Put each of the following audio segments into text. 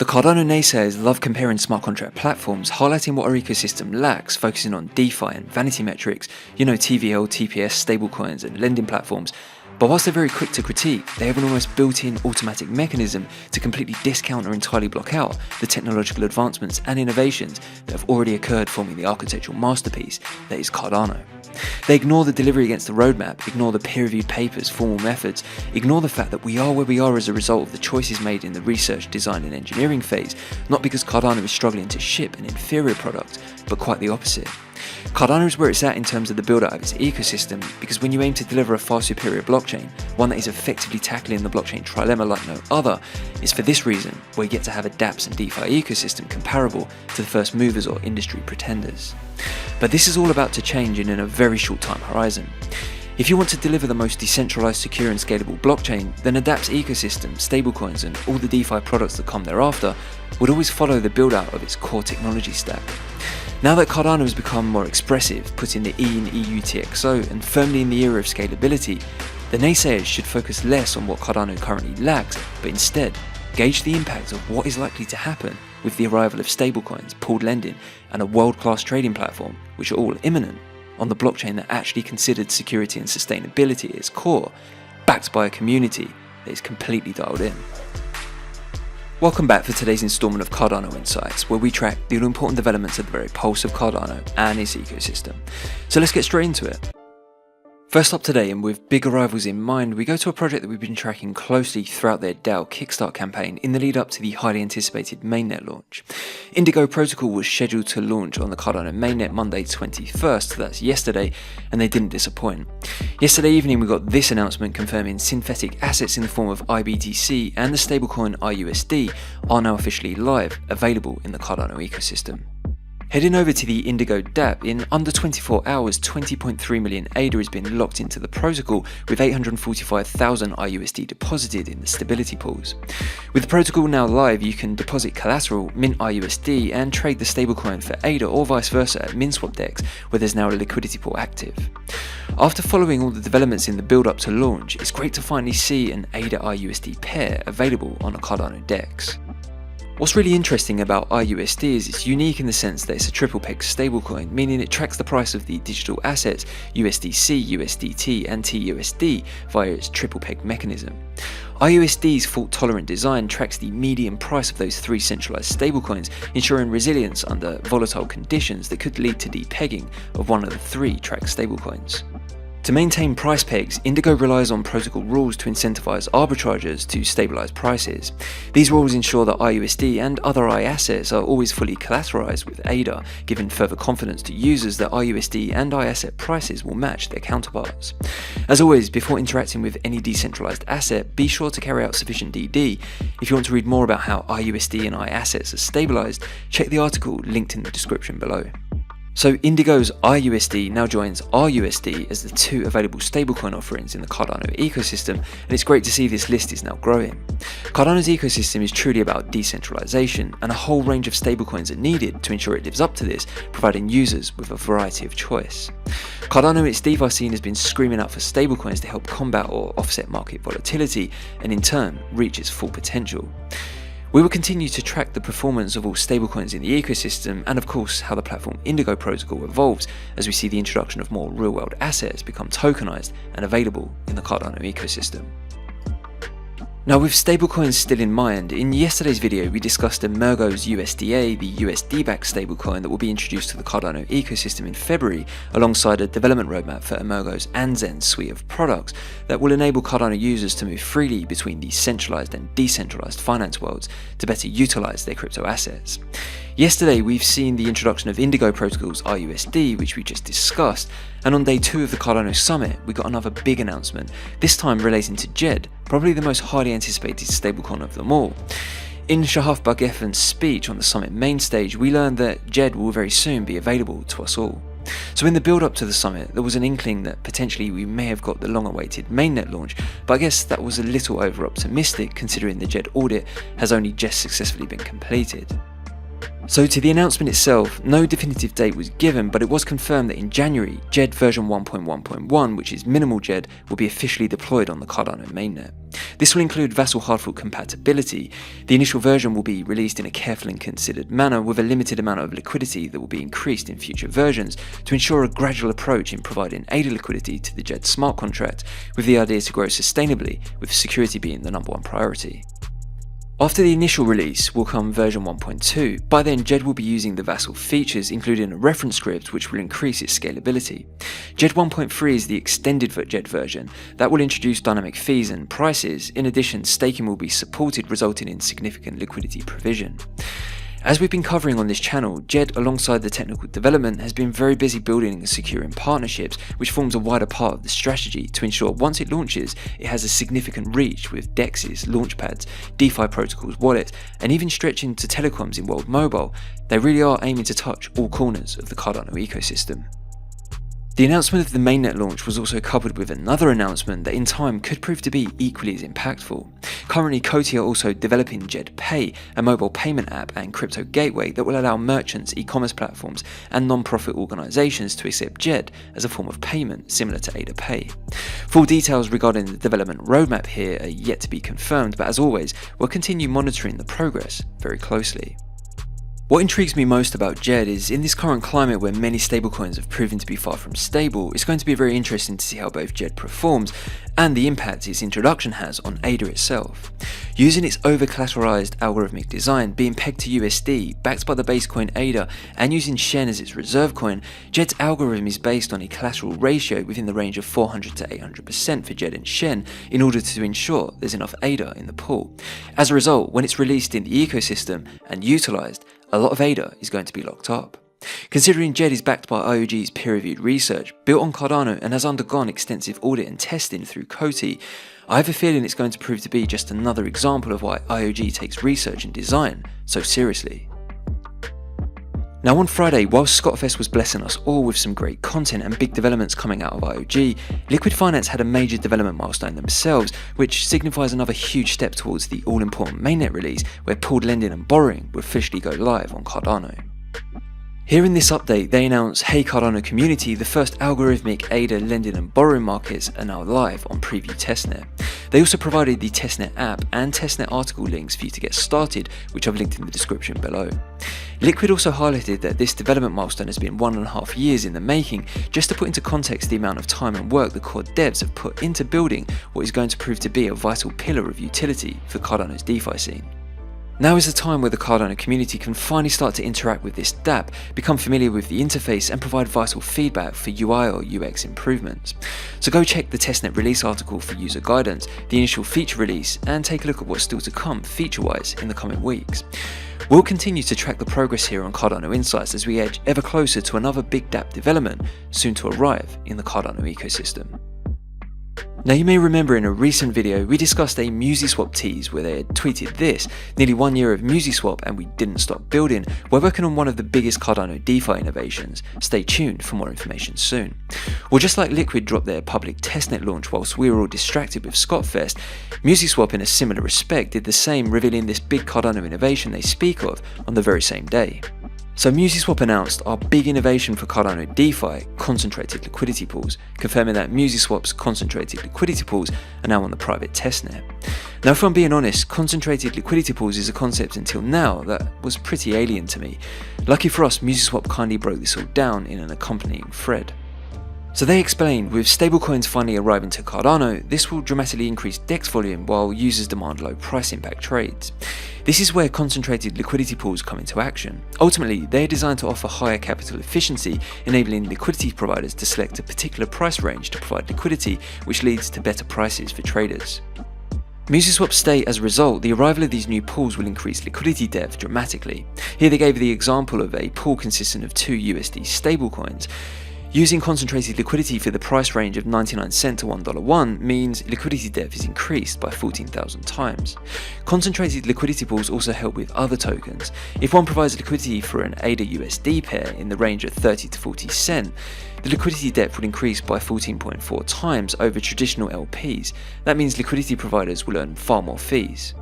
The Cardano naysayers love comparing smart contract platforms, highlighting what our ecosystem lacks, focusing on DeFi and vanity metrics, TVL, TPS, stablecoins and lending platforms. But whilst they're very quick to critique, they have an almost built-in automatic mechanism to completely discount or entirely block out the technological advancements and innovations that have already occurred, forming the architectural masterpiece that is Cardano. They ignore the delivery against the roadmap, ignore the peer-reviewed papers, formal methods, ignore the fact that we are where we are as a result of the choices made in the research, design and engineering phase, not because Cardano is struggling to ship an inferior product, but quite the opposite. Cardano is where it's at in terms of the build-out of its ecosystem, because when you aim to deliver a far superior blockchain, one that is effectively tackling the blockchain trilemma like no other, it's for this reason where you get to have a dApps and DeFi ecosystem comparable to the first movers or industry pretenders. But this is all about to change in a very short time horizon. If you want to deliver the most decentralized, secure and scalable blockchain, then a dApps ecosystem, stablecoins and all the DeFi products that come thereafter would always follow the build-out of its core technology stack. Now that Cardano has become more expressive, putting the E in EUTXO and firmly in the era of scalability, the naysayers should focus less on what Cardano currently lacks, but instead gauge the impact of what is likely to happen with the arrival of stablecoins, pooled lending and a world-class trading platform, which are all imminent, on the blockchain that actually considered security and sustainability at its core, backed by a community that is completely dialed in. Welcome back for today's installment of Cardano Insights, where we track the all important developments at the very pulse of Cardano and its ecosystem. So let's get straight into it. First up today, and with big arrivals in mind, we go to a project that we've been tracking closely throughout their DAO Kickstart campaign in the lead up to the highly anticipated mainnet launch. Indigo Protocol was scheduled to launch on the Cardano mainnet Monday 21st, so that's yesterday, and they didn't disappoint. Yesterday evening we got this announcement confirming synthetic assets in the form of IBTC and the stablecoin iUSD are now officially live, available in the Cardano ecosystem. Heading over to the Indigo dApp, in under 24 hours 20.3 million ADA has been locked into the protocol, with 845,000 iUSD deposited in the stability pools. With the protocol now live, you can deposit collateral, mint iUSD and trade the stablecoin for ADA or vice versa at Muesliswap DEX, where there's now a liquidity pool active. After following all the developments in the build up to launch, it's great to finally see an ADA iUSD pair available on a Cardano DEX. What's really interesting about iUSD is it's unique in the sense that it's a triple peg stablecoin, meaning it tracks the price of the digital assets USDC, USDT and TUSD via its triple peg mechanism. iUSD's fault-tolerant design tracks the median price of those three centralized stablecoins, ensuring resilience under volatile conditions that could lead to depegging of one of the three tracked stablecoins. To maintain price pegs, Indigo relies on protocol rules to incentivize arbitrageurs to stabilize prices. These rules ensure that iUSD and other iAssets are always fully collateralized with ADA, giving further confidence to users that iUSD and iAsset prices will match their counterparts. As always, before interacting with any decentralized asset, be sure to carry out sufficient DD. If you want to read more about how iUSD and iAssets are stabilized, check the article linked in the description below. So Indigo's iUSD now joins RUSD as the two available stablecoin offerings in the Cardano ecosystem, and it's great to see this list is now growing. Cardano's ecosystem is truly about decentralization, and a whole range of stablecoins are needed to ensure it lives up to this, providing users with a variety of choice. Cardano, its DeFi scene, has been screaming out for stablecoins to help combat or offset market volatility, and in turn reach its full potential. We will continue to track the performance of all stablecoins in the ecosystem, and of course how the platform Indigo Protocol evolves as we see the introduction of more real-world assets become tokenized and available in the Cardano ecosystem. Now, with stablecoins still in mind, in yesterday's video we discussed Emergo's USDA, the USD-backed stablecoin that will be introduced to the Cardano ecosystem in February, alongside a development roadmap for Emergo's Anzen suite of products that will enable Cardano users to move freely between the centralized and decentralized finance worlds to better utilize their crypto assets. Yesterday we've seen the introduction of Indigo Protocol's iUSD, which we just discussed, and on day 2 of the Cardano Summit we got another big announcement, this time relating to Djed, probably the most highly anticipated stablecoin of them all. In Shahaf Barghefen's speech on the Summit main stage, we learned that Djed will very soon be available to us all. So in the build up to the summit, there was an inkling that potentially we may have got the long awaited mainnet launch, but I guess that was a little over optimistic considering the Djed audit has only just successfully been completed. So to the announcement itself, no definitive date was given, but it was confirmed that in January, Djed version 1.1.1, which is minimal Djed, will be officially deployed on the Cardano mainnet. This will include Vassal hard fork compatibility. The initial version will be released in a careful and considered manner with a limited amount of liquidity that will be increased in future versions to ensure a gradual approach in providing ADA liquidity to the Djed smart contract, with the idea to grow sustainably, with security being the number one priority. After the initial release will come version 1.2. By then, Djed will be using the Vassal features, including a reference script which will increase its scalability. Djed 1.3 is the extended Djed version that will introduce dynamic fees and prices. In addition, staking will be supported, resulting in significant liquidity provision. As we've been covering on this channel, Djed, alongside the technical development, has been very busy building and securing partnerships, which forms a wider part of the strategy to ensure once it launches, it has a significant reach with DEXs, launchpads, DeFi protocols, wallets, and even stretching to telecoms in world mobile. They really are aiming to touch all corners of the Cardano ecosystem. The announcement of the mainnet launch was also coupled with another announcement that in time could prove to be equally as impactful. Currently, Coty are also developing Djed Pay, a mobile payment app and crypto gateway that will allow merchants, e-commerce platforms, and non-profit organizations to accept Djed as a form of payment similar to ADA Pay. Full details regarding the development roadmap here are yet to be confirmed, but as always, we'll continue monitoring the progress very closely. What intrigues me most about Djed is, in this current climate where many stablecoins have proven to be far from stable, it's going to be very interesting to see how both Djed performs and the impact its introduction has on ADA itself. Using its over-collateralized algorithmic design, being pegged to USD, backed by the base coin ADA, and using Shen as its reserve coin, Djed's algorithm is based on a collateral ratio within the range of 400 to 800% for Djed and Shen in order to ensure there's enough ADA in the pool. As a result, when it's released in the ecosystem and utilized, a lot of ADA is going to be locked up. Considering Djed is backed by IOG's peer-reviewed research, built on Cardano and has undergone extensive audit and testing through Coty, I have a feeling it's going to prove to be just another example of why IOG takes research and design so seriously. Now on Friday, while Scotfest was blessing us all with some great content and big developments coming out of IOG, Liqwid Finance had a major development milestone themselves, which signifies another huge step towards the all-important mainnet release, where pooled lending and borrowing will officially go live on Cardano. Here in this update, they announce, hey Cardano community, the first algorithmic ADA lending and borrowing markets are now live on Preview Testnet. They also provided the Testnet app and Testnet article links for you to get started, which I've linked in the description below. Liqwid also highlighted that this development milestone has been 1.5 years in the making, just to put into context the amount of time and work the core devs have put into building what is going to prove to be a vital pillar of utility for Cardano's DeFi scene. Now is the time where the Cardano community can finally start to interact with this dApp, become familiar with the interface and provide vital feedback for UI or UX improvements. So go check the testnet release article for user guidance, the initial feature release, and take a look at what's still to come feature-wise in the coming weeks. We'll continue to track the progress here on Cardano Insights as we edge ever closer to another big dApp development soon to arrive in the Cardano ecosystem. Now you may remember in a recent video we discussed a Muesliswap tease where they had tweeted this: nearly 1 year of Muesliswap and we didn't stop building. We're working on one of the biggest Cardano DeFi innovations. Stay tuned for more information soon. Well, just like Liqwid dropped their public testnet launch whilst we were all distracted with Scotfest, Muesliswap in a similar respect did the same, revealing this big Cardano innovation they speak of on the very same day. So Muesliswap announced our big innovation for Cardano DeFi, concentrated liquidity pools, confirming that Muesliswap's concentrated liquidity pools are now on the private testnet. Now if I'm being honest, concentrated liquidity pools is a concept until now that was pretty alien to me. Lucky for us, Muesliswap kindly broke this all down in an accompanying thread. So they explained, with stablecoins finally arriving to Cardano, this will dramatically increase DEX volume while users demand low price impact trades. This is where concentrated liquidity pools come into action. Ultimately, they are designed to offer higher capital efficiency, enabling liquidity providers to select a particular price range to provide liquidity, which leads to better prices for traders. Muesliswap state, as a result, the arrival of these new pools will increase liquidity depth dramatically. Here they gave the example of a pool consisting of 2 USD stablecoins. Using concentrated liquidity for the price range of 99 cent to $1.01 means liquidity depth is increased by 14,000 times. Concentrated liquidity pools also help with other tokens. If one provides liquidity for an ADA USD pair in the range of 30 to 40 cent, the liquidity depth would increase by 14.4 times over traditional LPs. That means liquidity providers will earn far more fees.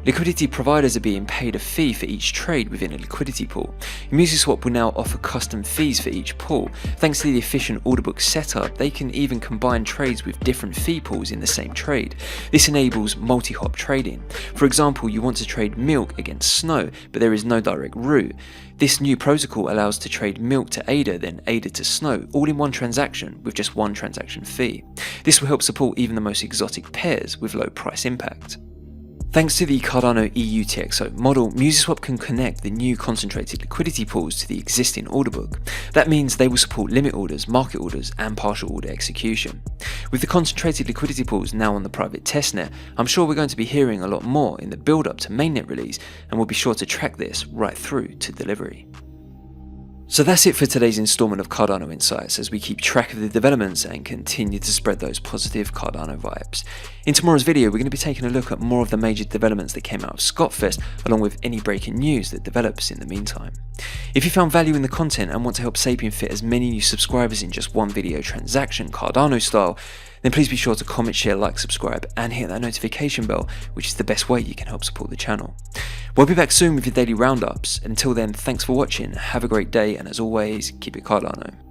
Liquidity providers are being paid a fee for each trade within a liquidity pool. Muesliswap will now offer custom fees for each pool. Thanks to the efficient order book setup, they can even combine trades with different fee pools in the same trade. This enables multi-hop trading. For example, you want to trade milk against snow, but there is no direct route. This new protocol allows to trade milk to ADA, then ADA to snow, all in one transaction with just one transaction fee. This will help support even the most exotic pairs with low price impact. Thanks to the Cardano UTXO model, Muesliswap can connect the new concentrated liquidity pools to the existing order book. That means they will support limit orders, market orders, and partial order execution. With the concentrated liquidity pools now on the private testnet, I'm sure we're going to be hearing a lot more in the build-up to mainnet release, and we'll be sure to track this right through to delivery. So that's it for today's installment of Cardano Insights, as we keep track of the developments and continue to spread those positive Cardano vibes. In tomorrow's video, we're going to be taking a look at more of the major developments that came out of Scotfest, along with any breaking news that develops in the meantime. If you found value in the content and want to help Sapien fit as many new subscribers in just one video transaction, Cardano style, then please be sure to comment, share, like, subscribe, and hit that notification bell, which is the best way you can help support the channel. We'll be back soon with your daily roundups. Until then, thanks for watching, have a great day, and as always, keep it Cardano.